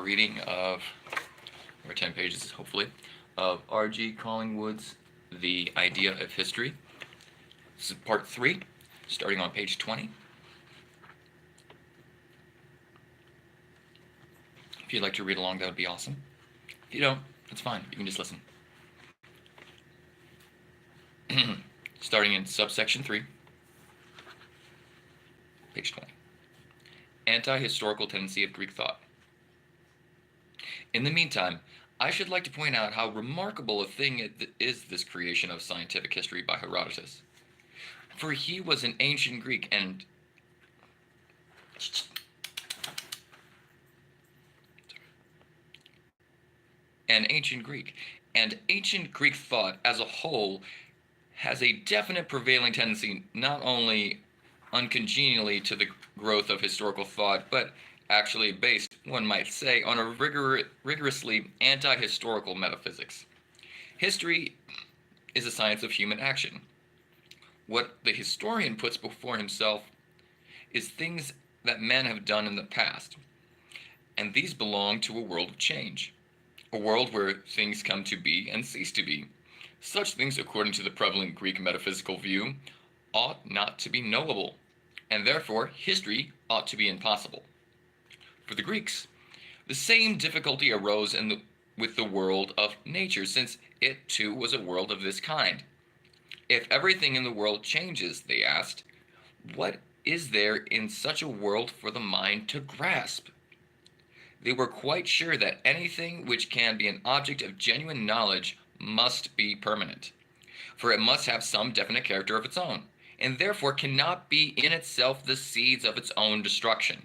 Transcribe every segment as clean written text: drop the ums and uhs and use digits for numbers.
reading of, over 10 pages hopefully, of R.G. Collingwood's The Idea of History. This is part 3, starting on page 20. If you'd like to read along, that would be awesome. If you don't, it's fine. You can just listen. Starting in subsection 3, page 20. Anti-historical tendency of Greek thought. In the meantime, I should like to point out how remarkable a thing it is this creation of scientific history by Herodotus. For he was an ancient Greek and ancient Greek thought as a whole has a definite prevailing tendency not only uncongenially to the growth of historical thought, but actually based, one might say, on a rigorously anti-historical metaphysics. History is a science of human action. What the historian puts before himself is things that men have done in the past, and these belong to a world of change, a world where things come to be and cease to be. Such things, according to the prevalent Greek metaphysical view, ought not to be knowable, and therefore history ought to be impossible. For the Greeks, the same difficulty arose with the world of nature, since it too was a world of this kind. If everything in the world changes, they asked, what is there in such a world for the mind to grasp? They were quite sure that anything which can be an object of genuine knowledge must be permanent, for it must have some definite character of its own, and therefore cannot be in itself the seeds of its own destruction.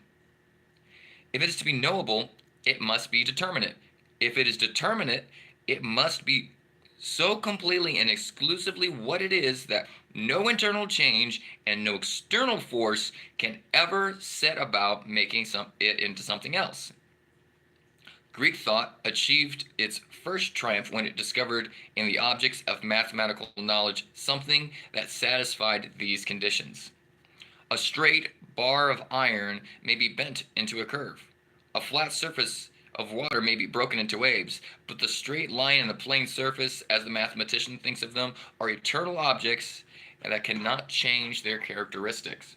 If it is to be knowable, it must be determinate. If it is determinate, it must be so completely and exclusively what it is that no internal change and no external force can ever set about making it into something else. Greek thought achieved its first triumph when it discovered in the objects of mathematical knowledge something that satisfied these conditions. A straight bar of iron may be bent into a curve. A flat surface of water may be broken into waves, but the straight line and the plane surface, as the mathematician thinks of them, are eternal objects that cannot change their characteristics.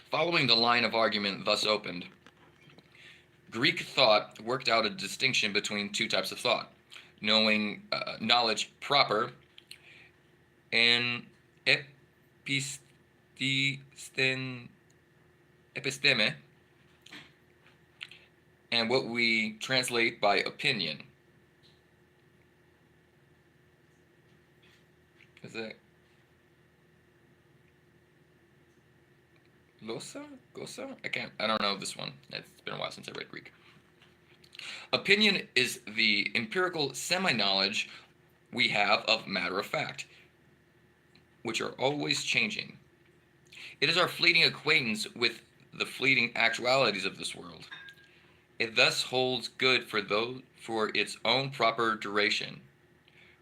Following the line of argument thus opened, Greek thought worked out a distinction between two types of thought, knowledge proper and episteme, and what we translate by opinion. Is that Gosa? I don't know this one. It's been a while since I read Greek. Opinion is the empirical semi-knowledge we have of matter of fact, which are always changing. It is our fleeting acquaintance with the fleeting actualities of this world. It thus holds good for its own proper duration,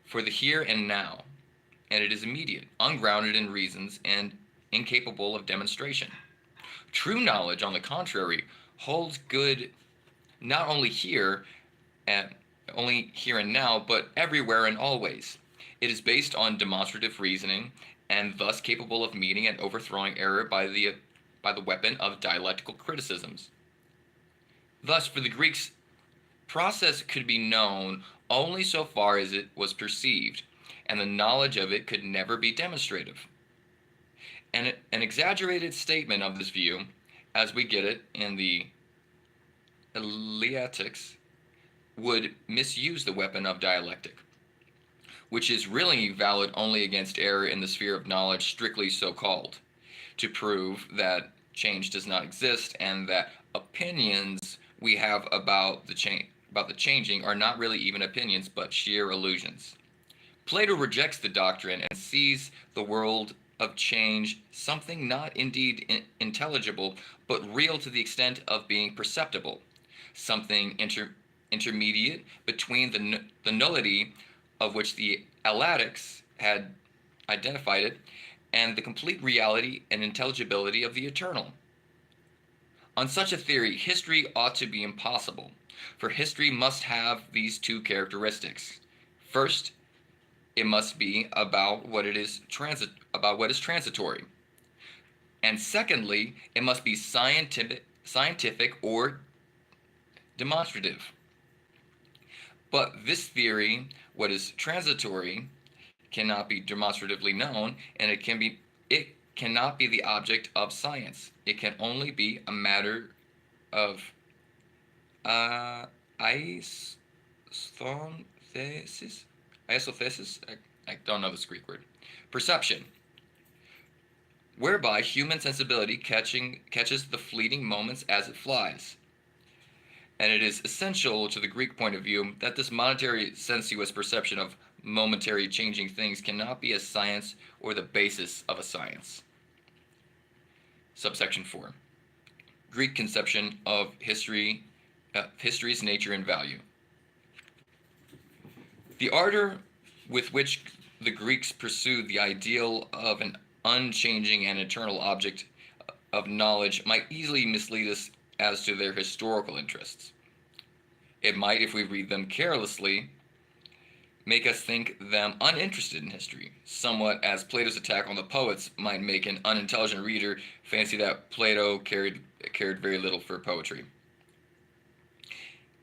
for the here and now, and it is immediate, ungrounded in reasons, and incapable of demonstration. True knowledge, on the contrary, holds good not only here and now, but everywhere and always. It is based on demonstrative reasoning, and thus capable of meeting and overthrowing error by the weapon of dialectical criticisms. Thus, for the Greeks, process could be known only so far as it was perceived, and the knowledge of it could never be demonstrative. And an exaggerated statement of this view, as we get it in the Eleatics, would misuse the weapon of dialectic, which is really valid only against error in the sphere of knowledge strictly so called, to prove that change does not exist and that opinions we have about the changing are not really even opinions but sheer illusions. Plato rejects the doctrine and sees the world of change something not indeed intelligible but real to the extent of being perceptible, something intermediate between the nullity of which the Eleatics had identified it and the complete reality and intelligibility of the eternal. On such a theory, history ought to be impossible, for history must have these two characteristics. First, it must be about what is transitory. And secondly, it must be scientific or demonstrative. But this theory, what is transitory, cannot be demonstratively known, and it cannot be the object of science. It can only be a matter of isothesis. Isothesis? I don't know this Greek word. Perception, whereby human sensibility catches the fleeting moments as it flies. And it is essential to the Greek point of view that this monetary sensuous perception of momentary changing things cannot be a science or the basis of a science. Subsection 4. Greek conception of history's nature and value. The ardor with which the Greeks pursued the ideal of an unchanging and eternal object of knowledge might easily mislead us as to their historical interests. It might, if we read them carelessly, make us think them uninterested in history, somewhat as Plato's attack on the poets might make an unintelligent reader fancy that Plato cared very little for poetry.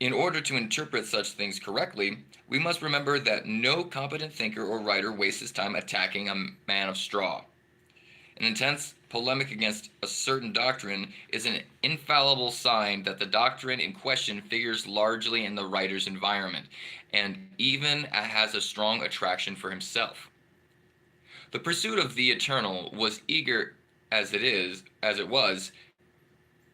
In order to interpret such things correctly, we must remember that no competent thinker or writer wastes his time attacking a man of straw. An intense polemic against a certain doctrine is an infallible sign that the doctrine in question figures largely in the writer's environment, and even has a strong attraction for himself. The pursuit of the eternal was eager as it was,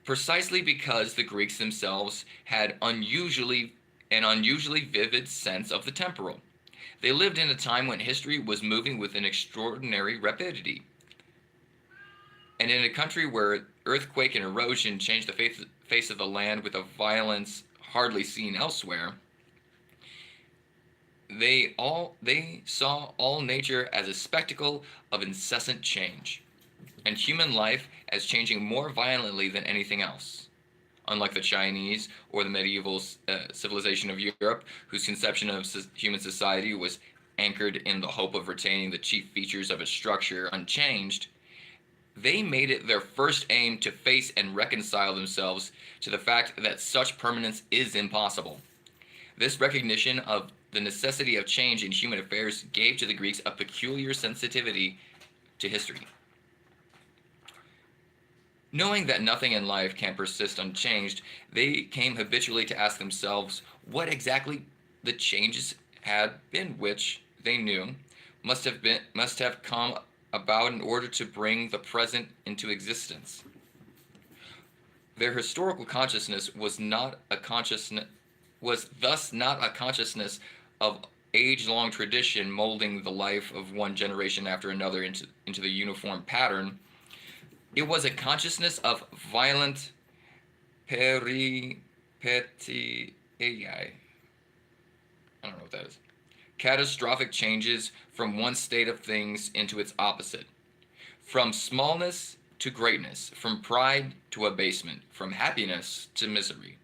precisely because the Greeks themselves had an unusually vivid sense of the temporal. They lived in a time when history was moving with an extraordinary rapidity. And in a country where earthquake and erosion changed the face of the land with a violence hardly seen elsewhere, they saw all nature as a spectacle of incessant change, and human life as changing more violently than anything else. Unlike the Chinese or the medieval civilization of Europe, whose conception of human society was anchored in the hope of retaining the chief features of its structure unchanged, they made it their first aim to face and reconcile themselves to the fact that such permanence is impossible. This recognition of the necessity of change in human affairs gave to the Greeks a peculiar sensitivity to history. Knowing that nothing in life can persist unchanged, they came habitually to ask themselves what exactly the changes had been which, they knew, must have come about in order to bring the present into existence. Their historical consciousness was thus not a consciousness of age-long tradition molding the life of one generation after another into the uniform pattern. It was a consciousness of violent peripetiae. I don't know what that is. Catastrophic changes from one state of things into its opposite. From smallness to greatness, from pride to abasement, from happiness to misery.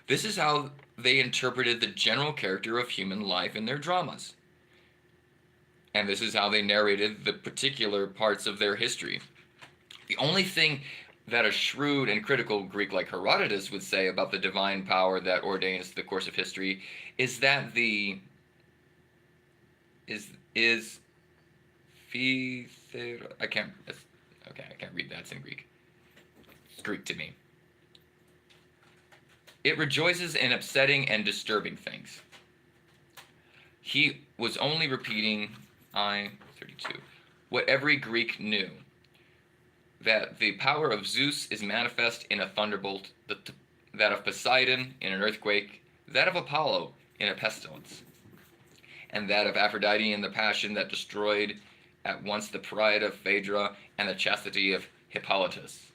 This is how they interpreted the general character of human life in their dramas. And this is how they narrated the particular parts of their history. The only thing that a shrewd and critical Greek like Herodotus would say about the divine power that ordains the course of history is that I can't read that. It's in Greek. It's Greek to me. It rejoices in upsetting and disturbing things. He was only repeating, I-32, what every Greek knew, that the power of Zeus is manifest in a thunderbolt, that of Poseidon in an earthquake, that of Apollo in a pestilence, and that of Aphrodite in the passion that destroyed at once the pride of Phaedra and the chastity of Hippolytus.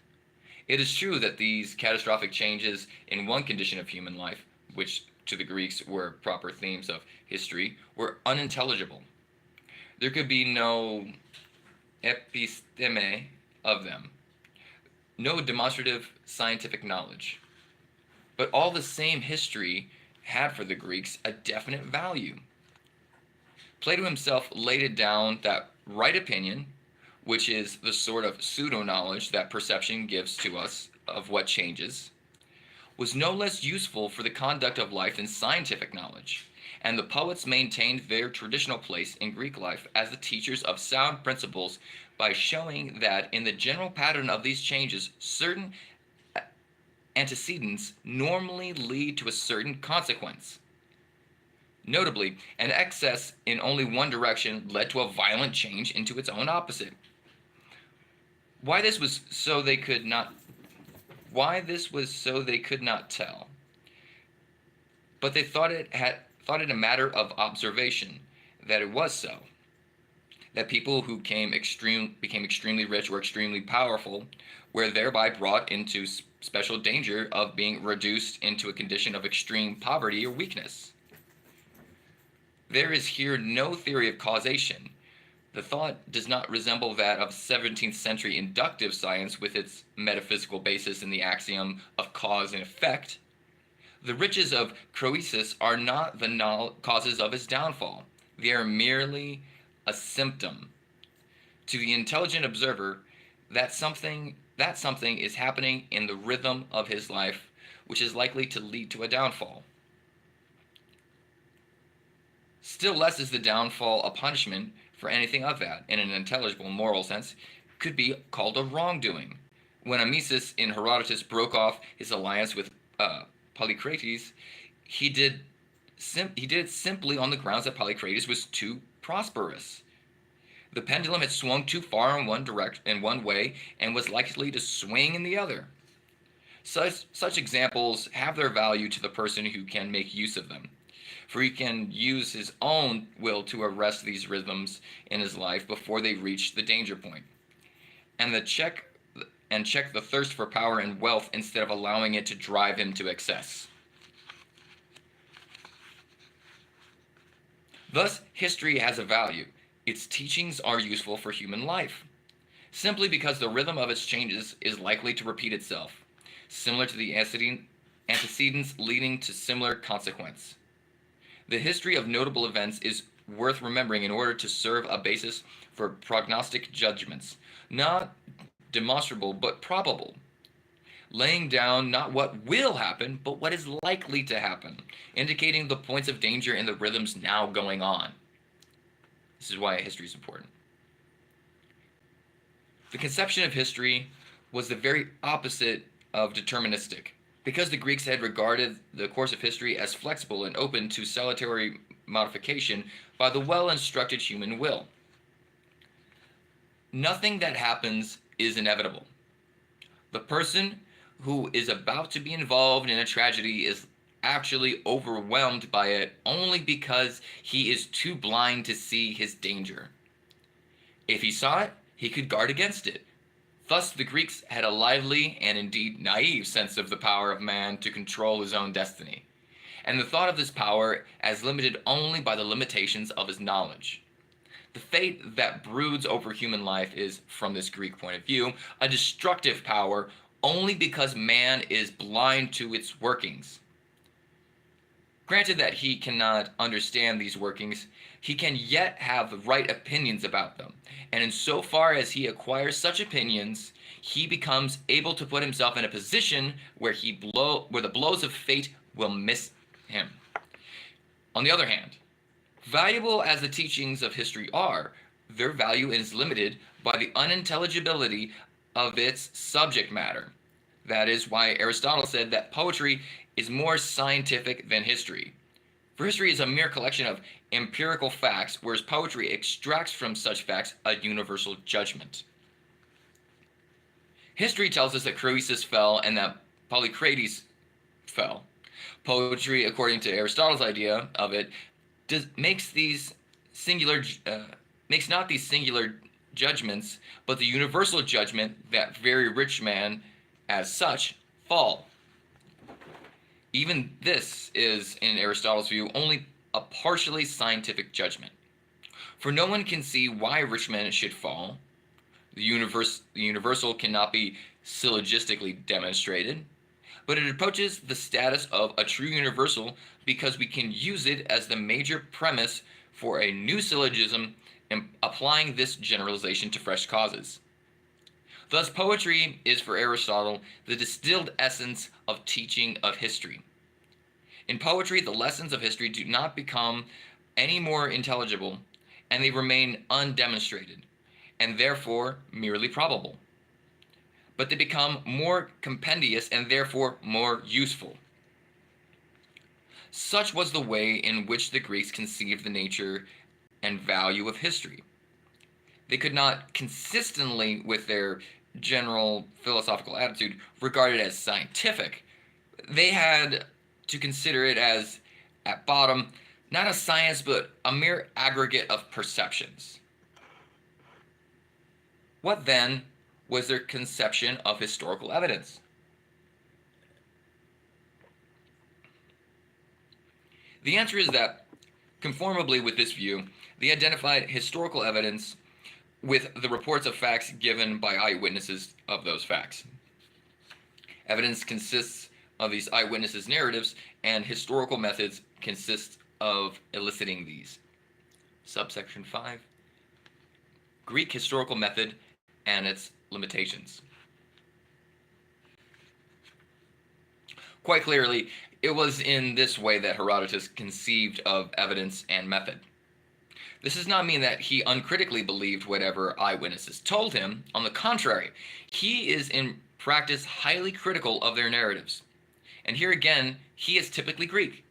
It is true that these catastrophic changes in one condition of human life, which to the Greeks were proper themes of history, were unintelligible. There could be no episteme of them. no demonstrative scientific knowledge. But all the same history had for the Greeks a definite value. Plato himself laid it down that right opinion, which is the sort of pseudo knowledge that perception gives to us of what changes, was no less useful for the conduct of life than scientific knowledge, and the poets maintained their traditional place in Greek life as the teachers of sound principles by showing that in the general pattern of these changes, certain antecedents normally lead to a certain consequence. Notably, an excess in only one direction led to a violent change into its own opposite. Why this was so they could not tell. But they thought it a matter of observation that it was so. That people who became extremely rich or extremely powerful were thereby brought into special danger of being reduced into a condition of extreme poverty or weakness. There is here no theory of causation. The thought does not resemble that of 17th century inductive science with its metaphysical basis in the axiom of cause and effect. The riches of Croesus are not the causes of his downfall. They are merely a symptom. To the intelligent observer, that something is happening in the rhythm of his life, which is likely to lead to a downfall. Still less is the downfall a punishment for anything of that, in an intelligible moral sense, could be called a wrongdoing. When Amisus in Herodotus broke off his alliance with Polycrates, he did it simply on the grounds that Polycrates was too prosperous. The pendulum had swung too far in one way and was likely to swing in the other. Such examples have their value to the person who can make use of them, for he can use his own will to arrest these rhythms in his life before they reach the danger point, and check the thirst for power and wealth instead of allowing it to drive him to excess. Thus, history has a value. Its teachings are useful for human life, simply because the rhythm of its changes is likely to repeat itself, similar to the antecedents leading to similar consequence. The history of notable events is worth remembering in order to serve a basis for prognostic judgments, not demonstrable but probable, laying down not what will happen, but what is likely to happen, indicating the points of danger in the rhythms now going on. This is why history is important. The conception of history was the very opposite of deterministic, because the Greeks had regarded the course of history as flexible and open to salutary modification by the well-instructed human will. Nothing that happens is inevitable. The person who is about to be involved in a tragedy is actually overwhelmed by it only because he is too blind to see his danger. If he saw it, he could guard against it. Thus, the Greeks had a lively and indeed naive sense of the power of man to control his own destiny, and the thought of this power as limited only by the limitations of his knowledge. The fate that broods over human life is, from this Greek point of view, a destructive power only because man is blind to its workings. Granted that he cannot understand these workings, he can yet have the right opinions about them, and insofar as he acquires such opinions, he becomes able to put himself in a position where the blows of fate will miss him. On the other hand, valuable as the teachings of history are, their value is limited by the unintelligibility of its subject matter. That is why Aristotle said that poetry is more scientific than history. For history is a mere collection of empirical facts, whereas poetry extracts from such facts a universal judgment. History tells us that Croesus fell and that Polycrates fell. Poetry, according to Aristotle's idea of it, makes not these singular judgments, but the universal judgment that very rich man, as such, fall. Even this is, in Aristotle's view, only a partially scientific judgment. For no one can see why rich men should fall. The universal cannot be syllogistically demonstrated, but it approaches the status of a true universal because we can use it as the major premise for a new syllogism and applying this generalization to fresh causes. Thus, poetry is for Aristotle the distilled essence of teaching of history. In poetry, the lessons of history do not become any more intelligible, and they remain undemonstrated, and therefore merely probable. But they become more compendious and therefore more useful. Such was the way in which the Greeks conceived the nature and value of history. They could not consistently with their general philosophical attitude regard it as scientific. They had to consider it as, at bottom, not a science but a mere aggregate of perceptions. What then was their conception of historical evidence? The answer is that, conformably with this view, they identified historical evidence with the reports of facts given by eyewitnesses of those facts. Evidence consists of these eyewitnesses' narratives, and historical methods consist of eliciting these. Subsection 5, Greek historical method and its limitations. Quite clearly, it was in this way that Herodotus conceived of evidence and method. This does not mean that he uncritically believed whatever eyewitnesses told him. On the contrary, he is in practice highly critical of their narratives. And here again, he is typically Greek.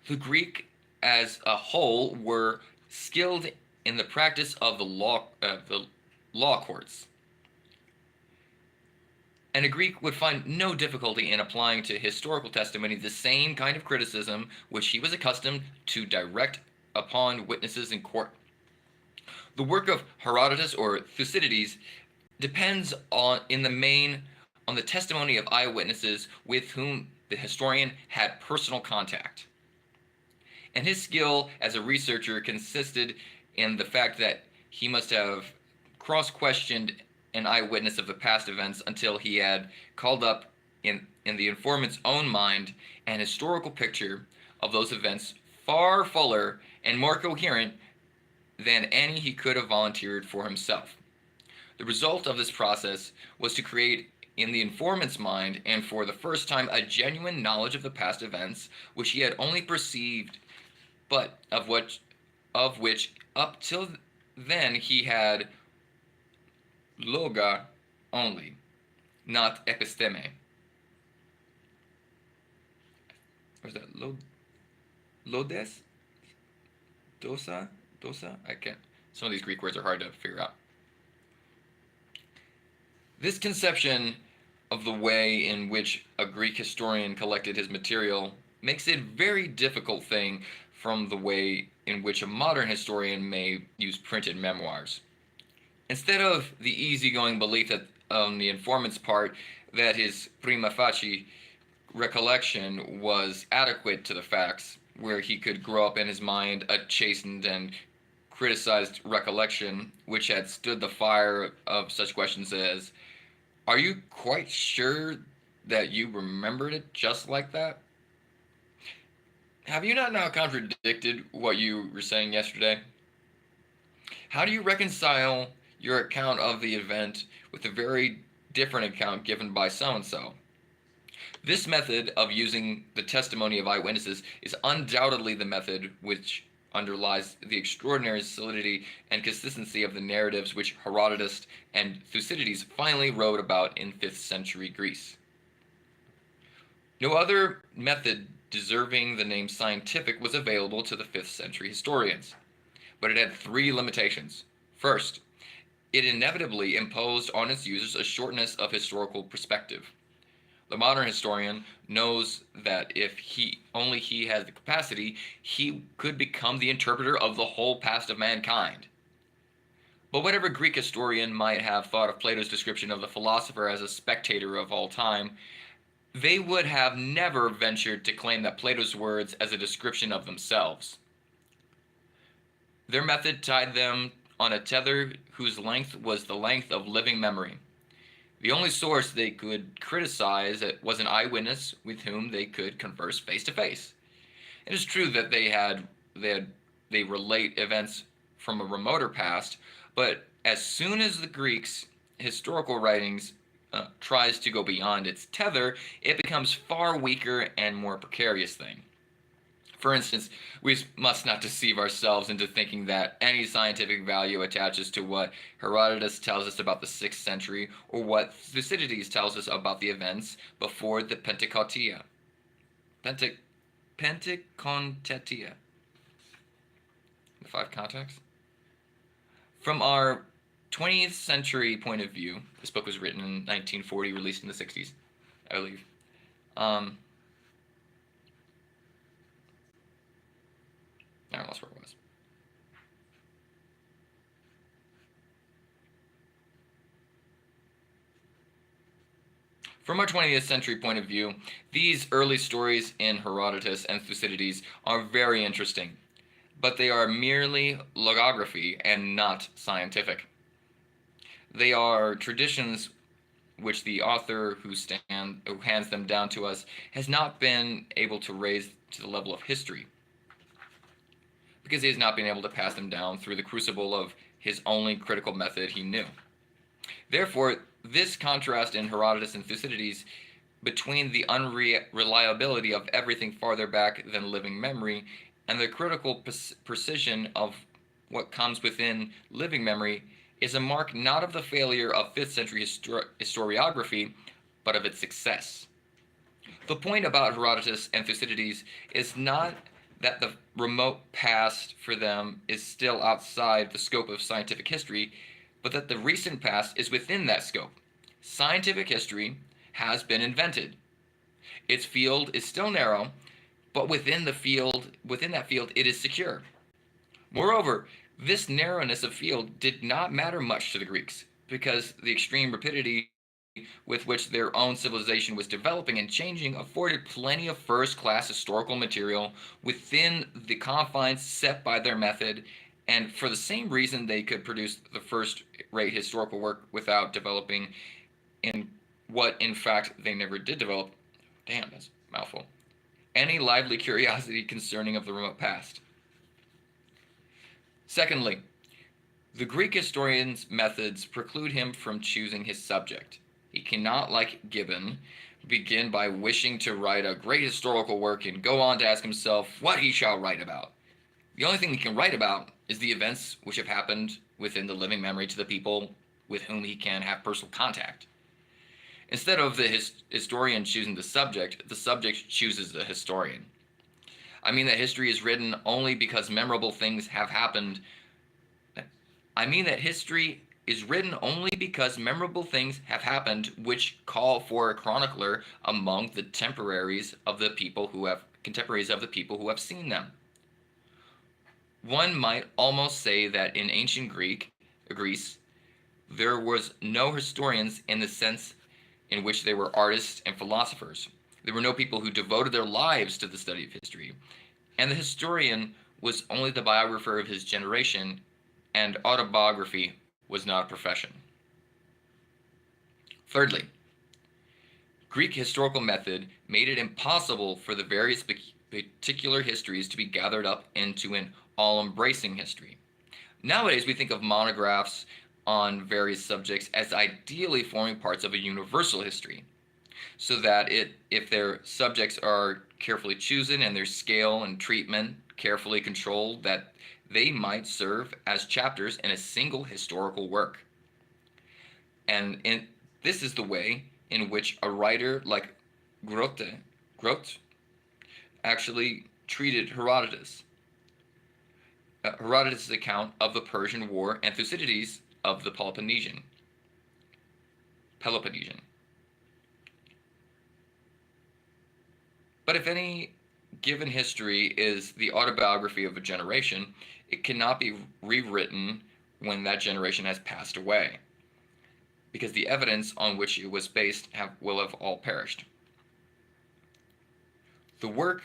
The Greek as a whole were skilled in the practice of the law courts. And a Greek would find no difficulty in applying to historical testimony the same kind of criticism which he was accustomed to direct upon witnesses in court. The work of Herodotus or Thucydides depends in the main on the testimony of eyewitnesses with whom the historian had personal contact. And his skill as a researcher consisted in the fact that he must have cross-questioned an eyewitness of the past events until he had called up in the informant's own mind an historical picture of those events far fuller and more coherent than any he could have volunteered for himself. The result of this process was to create in the informant's mind, and for the first time, a genuine knowledge of the past events which he had only perceived, but of which up till then he had loga only, not episteme. Or is that lodes? Dosa? I can't. Some of these Greek words are hard to figure out. This conception of the way in which a Greek historian collected his material makes it a very difficult thing from the way in which a modern historian may use printed memoirs. Instead of the easygoing belief that on the informant's part that his prima facie recollection was adequate to the facts, where he could grow up in his mind a chastened and criticized recollection which had stood the fire of such questions as, "Are you quite sure that you remembered it just like that? Have you not now contradicted what you were saying yesterday? How do you reconcile your account of the event with a very different account given by so-and-so?" This method of using the testimony of eyewitnesses is undoubtedly the method which underlies the extraordinary solidity and consistency of the narratives which Herodotus and Thucydides finally wrote about in 5th century Greece. No other method deserving the name scientific was available to the 5th century historians, but it had 3 limitations. First, it inevitably imposed on its users a shortness of historical perspective. The modern historian knows that if he has the capacity, he could become the interpreter of the whole past of mankind. But whatever Greek historian might have thought of Plato's description of the philosopher as a spectator of all time, they would have never ventured to claim that Plato's words as a description of themselves. Their method tied them on a tether whose length was the length of living memory. The only source they could criticize was an eyewitness with whom they could converse face to face. It is true that they relate events from a remoter past, but as soon as the Greeks' historical writings tries to go beyond its tether, it becomes far weaker and more precarious thing. For instance, we must not deceive ourselves into thinking that any scientific value attaches to what Herodotus tells us about the 6th century or what Thucydides tells us about the events before the Pentecotia. Pentecontetia. The 5 contexts. From our 20th century point of view, this book was written in 1940, released in the 60s, I believe. I lost where it was. From our 20th century point of view, these early stories in Herodotus and Thucydides are very interesting, but they are merely logography and not scientific. They are traditions which the author who hands them down to us has not been able to raise to the level of history, because he has not been able to pass them down through the crucible of his only critical method he knew. Therefore, this contrast in Herodotus and Thucydides between the unreliability of everything farther back than living memory and the critical precision of what comes within living memory is a mark not of the failure of 5th century historiography, but of its success. The point about Herodotus and Thucydides is not that the remote past for them is still outside the scope of scientific history, but that the recent past is within that scope. Scientific history has been invented. Its field is still narrow, but within that field it is secure. Moreover, this narrowness of field did not matter much to the Greeks, because the extreme rapidity with which their own civilization was developing and changing afforded plenty of first-class historical material within the confines set by their method, and for the same reason they could produce the first-rate historical work without developing in what, in fact, they never did develop. Damn, that's a mouthful. Any lively curiosity concerning of the remote past. Secondly, the Greek historian's methods preclude him from choosing his subject. He cannot, like Gibbon, begin by wishing to write a great historical work and go on to ask himself what he shall write about. The only thing he can write about is the events which have happened within the living memory to the people with whom he can have personal contact. Instead of the historian choosing the subject chooses the historian. I mean that history is written only because memorable things have happened. Which call for a chronicler among the contemporaries of the people who have seen them. One might almost say that in ancient Greece, there was no historians in the sense in which they were artists and philosophers. There were no people who devoted their lives to the study of history, and the historian was only the biographer of his generation, and autobiography was not a profession. Thirdly, Greek historical method made it impossible for the various particular histories to be gathered up into an all-embracing history. Nowadays, we think of monographs on various subjects as ideally forming parts of a universal history, so that if their subjects are carefully chosen and their scale and treatment carefully controlled, that they might serve as chapters in a single historical work. And this is the way in which a writer like Grote actually treated Herodotus. Herodotus' account of the Persian War and Thucydides of the Peloponnesian. But if any given history is the autobiography of a generation, it cannot be rewritten when that generation has passed away, because the evidence on which it was based will have all perished. The work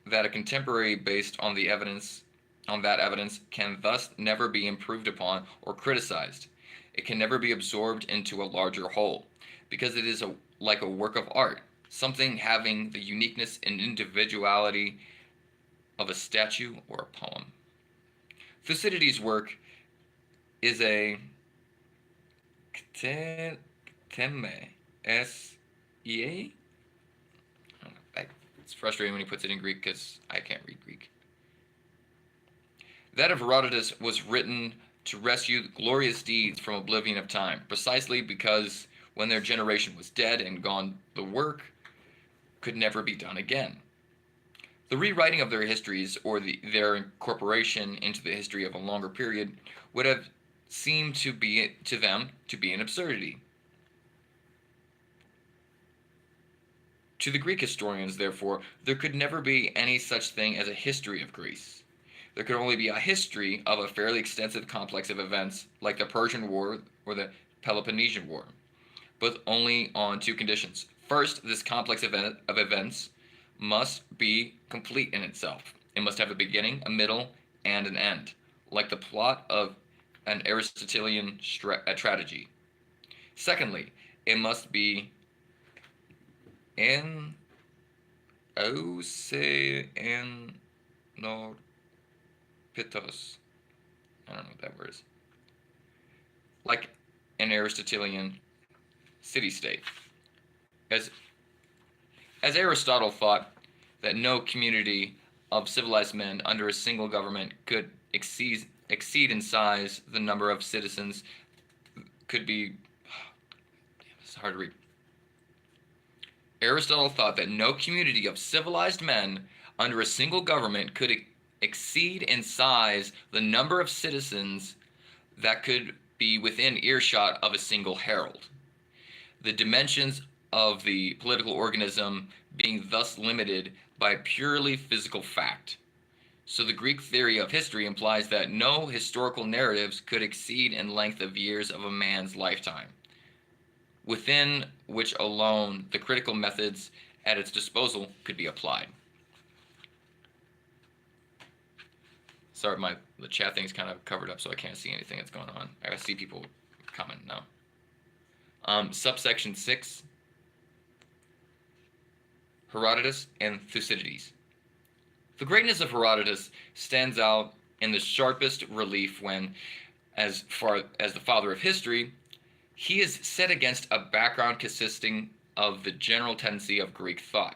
that a contemporary based on that evidence can thus never be improved upon or criticized. It can never be absorbed into a larger whole. because it is like a work of art, something having the uniqueness and individuality of a statue or a poem. Thucydides' work is a kteme, S-E-A? It's frustrating when he puts it in Greek because I can't read Greek. That of Herodotus was written to rescue glorious deeds from oblivion of time, precisely because when their generation was dead and gone, the work could never be done again. The rewriting of their histories or their incorporation into the history of a longer period would have seemed to them to be an absurdity. To the Greek historians, therefore, there could never be any such thing as a history of Greece. There could only be a history of a fairly extensive complex of events like the Persian War or the Peloponnesian War, but only on two conditions. First, this complex of events must be complete in itself. It must have a beginning, a middle, and an end, like the plot of an Aristotelian tragedy. Secondly, it must be en no pitos. I don't know what that word is. Like an Aristotelian city-state. As Aristotle thought that no community of civilized men under a single government could exceed in size the number of citizens could be. It's hard to read. Aristotle thought that no community of civilized men under a single government could exceed in size the number of citizens that could be within earshot of a single herald. The dimensions of the political organism being thus limited by purely physical fact. So the Greek theory of history implies that no historical narratives could exceed in length of years of a man's lifetime, within which alone the critical methods at its disposal could be applied. Sorry, the chat thing's kind of covered up, so I can't see anything that's going on. I see people comment now. Subsection 6, Herodotus and Thucydides. The greatness of Herodotus stands out in the sharpest relief when, as far as the father of history, he is set against a background consisting of the general tendency of Greek thought.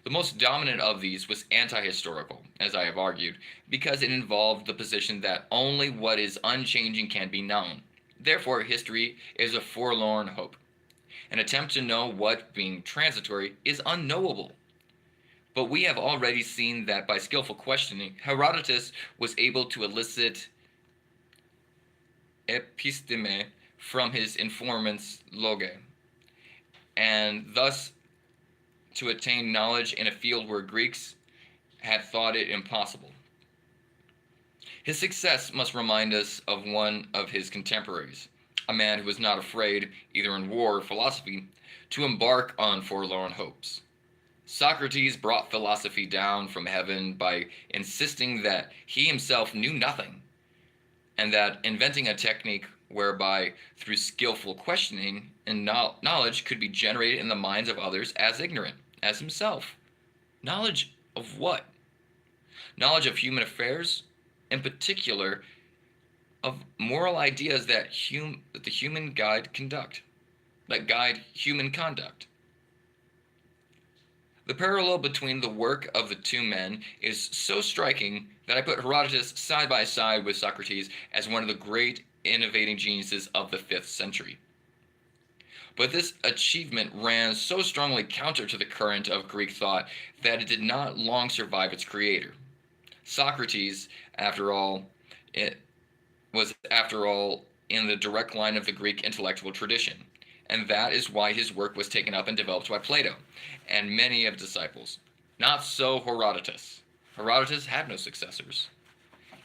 The most dominant of these was anti-historical, as I have argued, because it involved the position that only what is unchanging can be known. Therefore, history is a forlorn hope. An attempt to know what, being transitory, is unknowable. But we have already seen that by skillful questioning, Herodotus was able to elicit episteme from his informants loge, and thus to attain knowledge in a field where Greeks had thought it impossible. His success must remind us of one of his contemporaries, a man who was not afraid, either in war or philosophy, to embark on forlorn hopes. Socrates brought philosophy down from heaven by insisting that he himself knew nothing, and that inventing a technique whereby, through skillful questioning and knowledge could be generated in the minds of others as ignorant as himself. Knowledge of what? Knowledge of human affairs, in particular of moral ideas that the human guide human conduct. The parallel between the work of the two men is so striking that I put Herodotus side by side with Socrates as one of the great innovating geniuses of the 5th century. But this achievement ran so strongly counter to the current of Greek thought that it did not long survive its creator. Socrates, after all, was in the direct line of the Greek intellectual tradition, and that is why his work was taken up and developed by Plato and many of his disciples. Not so Herodotus. Herodotus had no successors.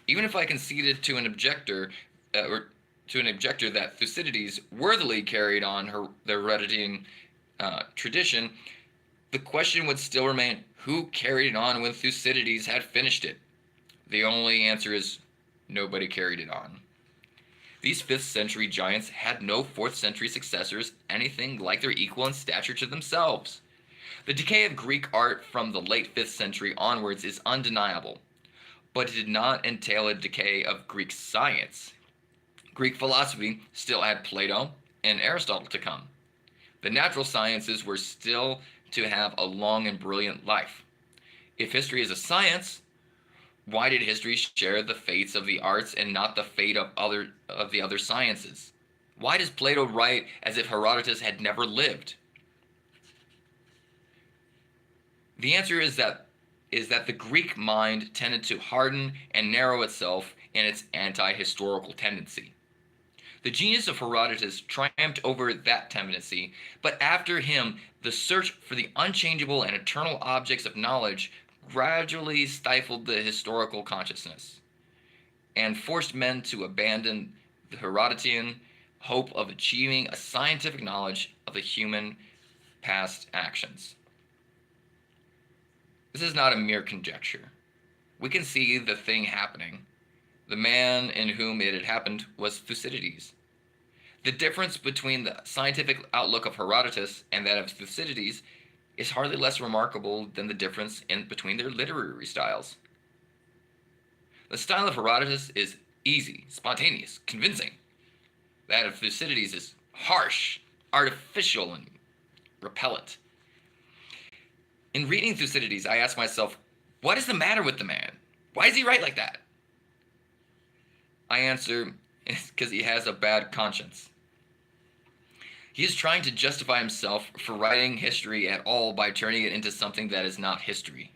Even if I conceded to an objector that Thucydides worthily carried on the Herodotean tradition, the question would still remain, who carried it on when Thucydides had finished it? The only answer is nobody carried it on. These 5th century giants had no 4th century successors anything like their equal in stature to themselves. The decay of Greek art from the late 5th century onwards is undeniable, but it did not entail a decay of Greek science. Greek philosophy still had Plato and Aristotle to come. The natural sciences were still to have a long and brilliant life. If history is a science, why did history share the fates of the arts and not the fate of the other sciences? Why does Plato write as if Herodotus had never lived? The answer is that the Greek mind tended to harden and narrow itself in its anti-historical tendency. The genius of Herodotus triumphed over that tendency, but after him, the search for the unchangeable and eternal objects of knowledge gradually stifled the historical consciousness and forced men to abandon the Herodotean hope of achieving a scientific knowledge of the human past actions. This is not a mere conjecture. We can see the thing happening. The man in whom it had happened was Thucydides. The difference between the scientific outlook of Herodotus and that of Thucydides is hardly less remarkable than the difference between their literary styles. The style of Herodotus is easy, spontaneous, convincing. That of Thucydides is harsh, artificial, and repellent. In reading Thucydides, I ask myself, what is the matter with the man? Why does he write like that? I answer, it's because he has a bad conscience. He is trying to justify himself for writing history at all by turning it into something that is not history.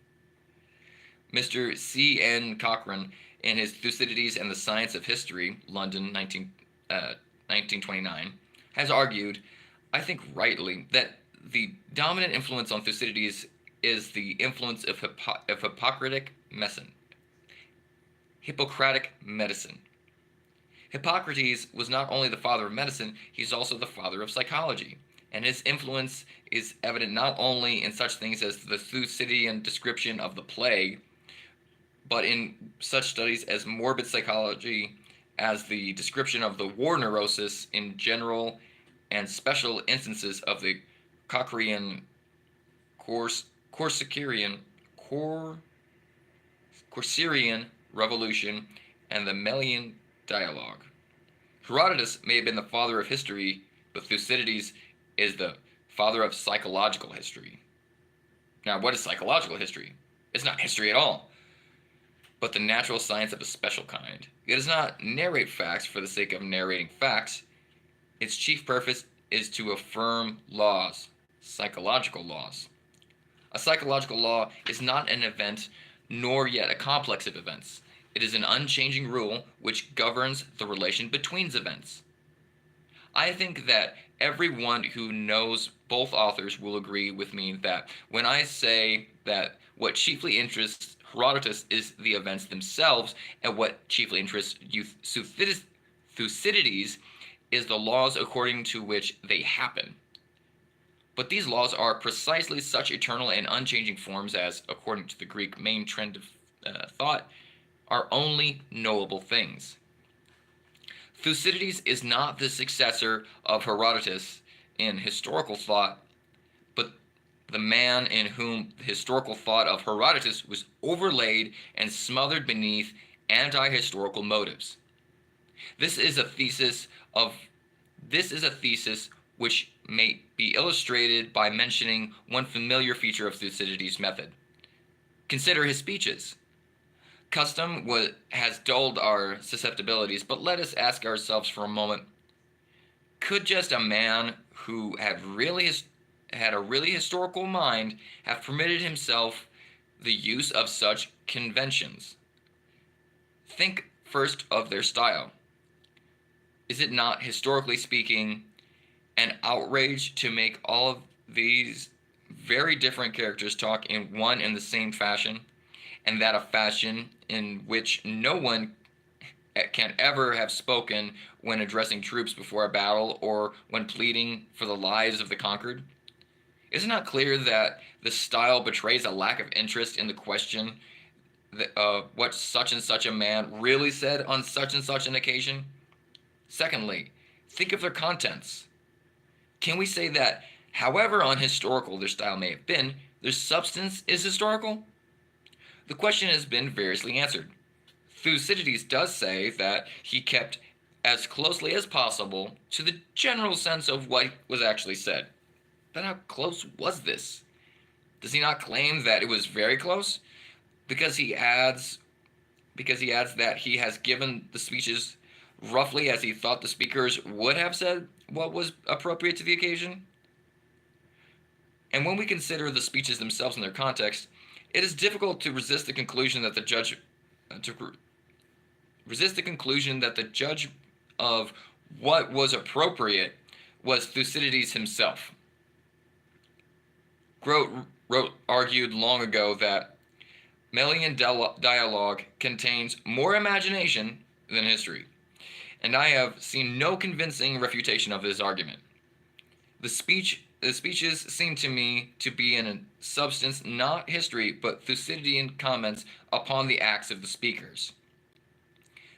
Mr. C.N. Cochrane, in his Thucydides and the Science of History, London, 1929, has argued, I think rightly, that the dominant influence on Thucydides is the influence of Hippocratic medicine. Hippocrates was not only the father of medicine, he's also the father of psychology, and his influence is evident not only in such things as the Thucydidean description of the plague, but in such studies as morbid psychology, as the description of the war neurosis in general and special instances of the Corcyraean Revolution and the Melian Dialogue. Herodotus may have been the father of history, but Thucydides is the father of psychological history. Now, what is psychological history? It's not history at all, but the natural science of a special kind. It does not narrate facts for the sake of narrating facts. Its chief purpose is to affirm laws, psychological laws. A psychological law is not an event, nor yet a complex of events. It is an unchanging rule which governs the relation between events. I think that everyone who knows both authors will agree with me that when I say that what chiefly interests Herodotus is the events themselves, and what chiefly interests Thucydides is the laws according to which they happen. But these laws are precisely such eternal and unchanging forms as, according to the Greek main trend of thought, are only knowable things. Thucydides is not the successor of Herodotus in historical thought, but the man in whom the historical thought of Herodotus was overlaid and smothered beneath anti-historical motives. This is a thesis which may be illustrated by mentioning one familiar feature of Thucydides' method. Consider his speeches. Custom has dulled our susceptibilities, but let us ask ourselves for a moment, could just a man who had a really historical mind have permitted himself the use of such conventions? Think first of their style. Is it not, historically speaking, an outrage to make all of these very different characters talk in one and the same fashion, and that a fashion in which no one can ever have spoken when addressing troops before a battle or when pleading for the lives of the conquered? Is it not clear that the style betrays a lack of interest in the question what such and such a man really said on such and such an occasion? Secondly, think of their contents. Can we say that, however unhistorical their style may have been, their substance is historical? The question has been variously answered. Thucydides does say that he kept as closely as possible to the general sense of what was actually said. But how close was this? Does he not claim that it was very close? Because he adds that he has given the speeches roughly as he thought the speakers would have said what was appropriate to the occasion? And when we consider the speeches themselves in their context, it is difficult to resist the conclusion that the judge of what was appropriate was Thucydides himself. Grote argued long ago that Melian dialogue contains more imagination than history, and I have seen no convincing refutation of this argument. The speeches seem to me to be in a substance not history, but Thucydidean comments upon the acts of the speakers.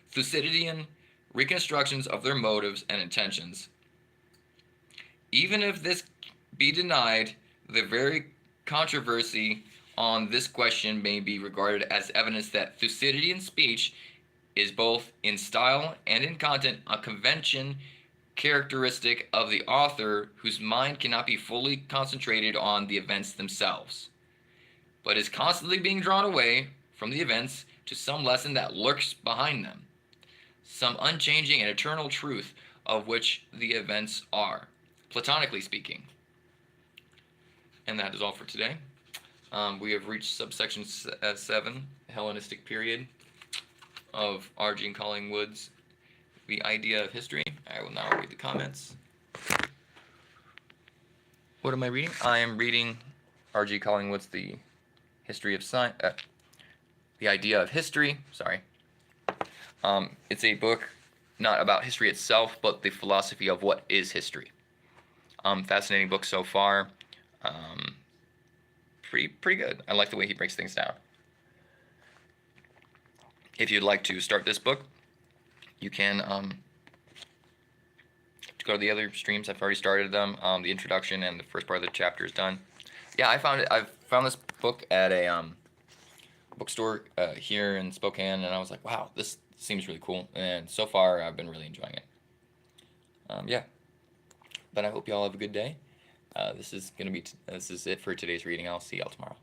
Thucydidean reconstructions of their motives and intentions. Even if this be denied, the very controversy on this question may be regarded as evidence that Thucydidean speech is both in style and in content a convention characteristic of the author whose mind cannot be fully concentrated on the events themselves, but is constantly being drawn away from the events to some lesson that lurks behind them, some unchanging and eternal truth of which the events are, platonically speaking. And that is all for today. We have reached subsection 7, Hellenistic period, of R.G. Collingwood's The Idea of History. I will now read the comments. What am I reading? I am reading R.G. Collingwood's The History of Science, The Idea of History. Sorry. It's a book not about history itself, but the philosophy of what is history. Fascinating book so far. Pretty good. I like the way he breaks things down. If you'd like to start this book, you can go to the other streams. I've already started them. The introduction and the first part of the chapter is done. Yeah, I've found this book at a bookstore here in Spokane, and I was like, wow, this seems really cool. And so far, I've been really enjoying it. Yeah. But I hope you all have a good day. This is it for today's reading. I'll see y'all tomorrow.